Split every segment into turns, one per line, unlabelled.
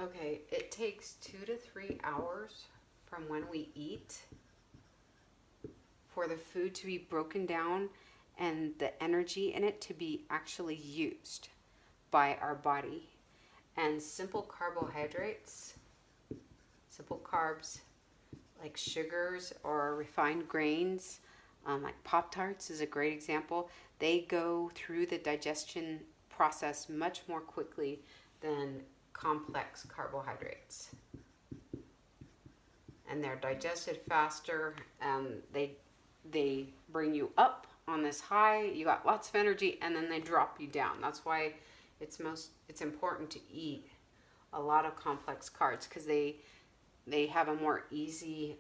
Okay, it takes 2 to 3 hours from when we eat for the food to be broken down and the energy in it to be actually used by our body. And simple carbohydrates, simple carbs like sugars or refined grains, like Pop Tarts is a great example. They go through the digestion process much more quickly than complex carbohydrates. And they're digested faster. They bring you up on this high. You got lots of energy, and then they drop you down. That's why it's important to eat a lot of complex carbs because they have a more easy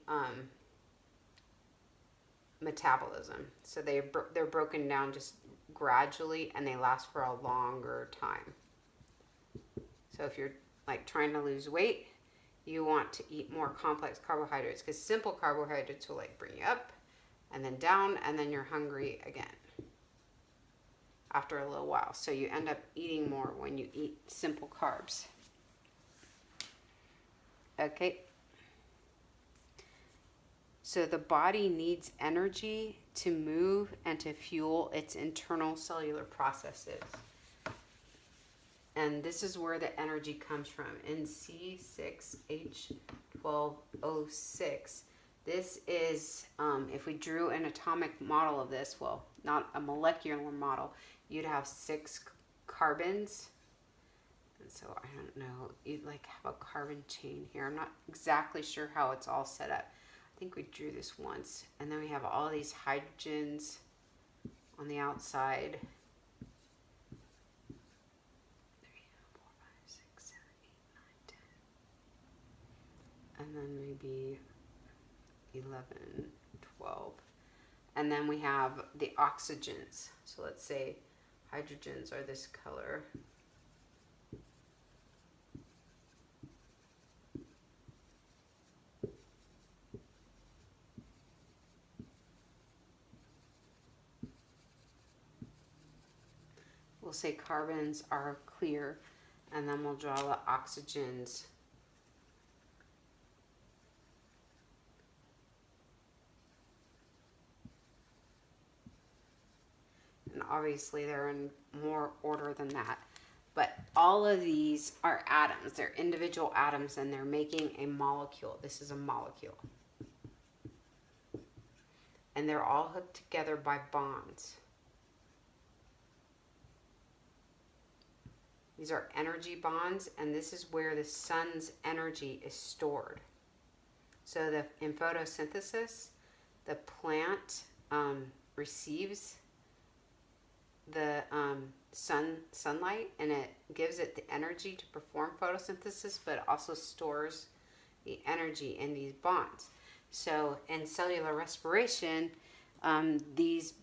metabolism. So they're broken down just gradually, and they last for a longer time. So if you're like trying to lose weight, you want to eat more complex carbohydrates because simple carbohydrates will like bring you up and then down, and then you're hungry again after a little while. So you end up eating more when you eat simple carbs. Okay. So the body needs energy to move and to fuel its internal cellular processes. And this is where the energy comes from. In C6H12O6, this is, if we drew an atomic model of this, well, not a molecular model, you'd have 6 carbons. And so I don't know, you'd like have a carbon chain here. I'm not exactly sure how it's all set up. I think we drew this once. And then we have all these hydrogens on the outside. 3, 4, 5, 6, 7, 8, 9, 10. And then maybe 11, 12. And then we have the oxygens. So let's say hydrogens are this color. We'll say carbons are clear, and then we'll draw the oxygens. And obviously they're in more order than that. But all of these are atoms. They're individual atoms, and they're making a molecule. This is a molecule. And they're all hooked together by bonds. These are energy bonds, and this is where the sun's energy is stored. So in photosynthesis, the plant receives the sunlight, and it gives it the energy to perform photosynthesis, but it also stores the energy in these bonds. So in cellular respiration, when these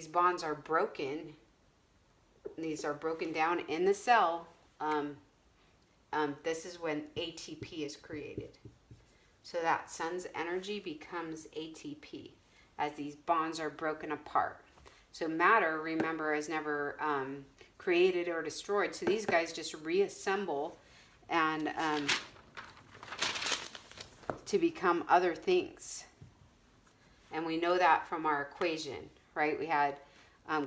bonds are broken, these are broken down in the cell, this is when ATP is created. So that sun's energy becomes ATP as these bonds are broken apart. So matter, remember, is never created or destroyed. So these guys just reassemble and to become other things. And we know that from our equation, right? We had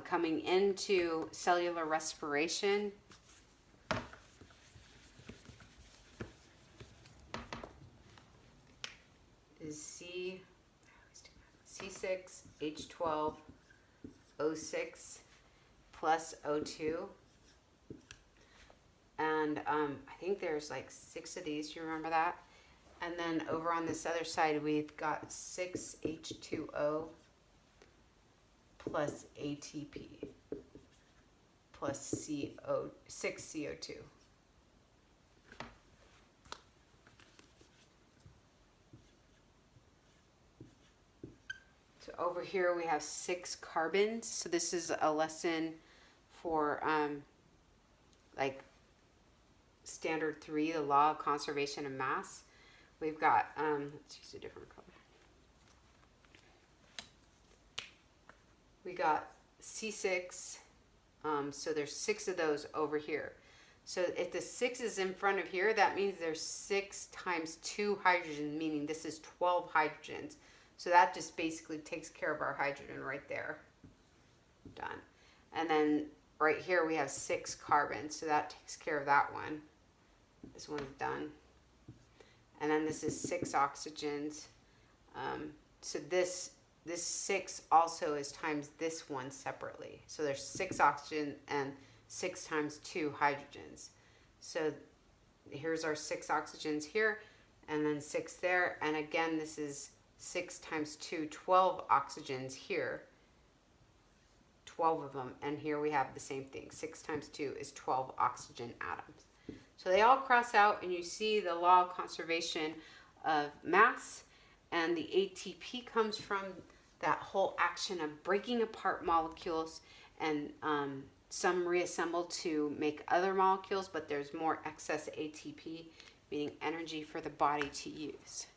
coming into cellular respiration, is C6H12O6 plus O2. And I think there's like 6 of these. Do you remember that? And then over on this other side, we've got 6H2O plus ATP plus 6 CO2. So over here we have 6 carbons. So this is a lesson for like standard 3, the law of conservation of mass. We've got, let's use a different color. We got C6, so there's 6 of those over here. So if the 6 is in front of here, that means there's 6 times 2 hydrogens, meaning this is 12 hydrogens. So that just basically takes care of our hydrogen right there. Done. And then right here we have 6 carbons, so that takes care of that one. This one's done. And then this is 6 oxygens. So this 6 also is times this one separately. So there's 6 oxygen and 6 times 2 hydrogens. So here's our 6 oxygens here, and then 6 there. And again, this is 6 times 2, 12 oxygens here. 12 of them. And here we have the same thing. 6 times 2 is 12 oxygen atoms. So they all cross out, and you see the law of conservation of mass. And the ATP comes from that whole action of breaking apart molecules, and some reassemble to make other molecules, but there's more excess ATP, meaning energy for the body to use.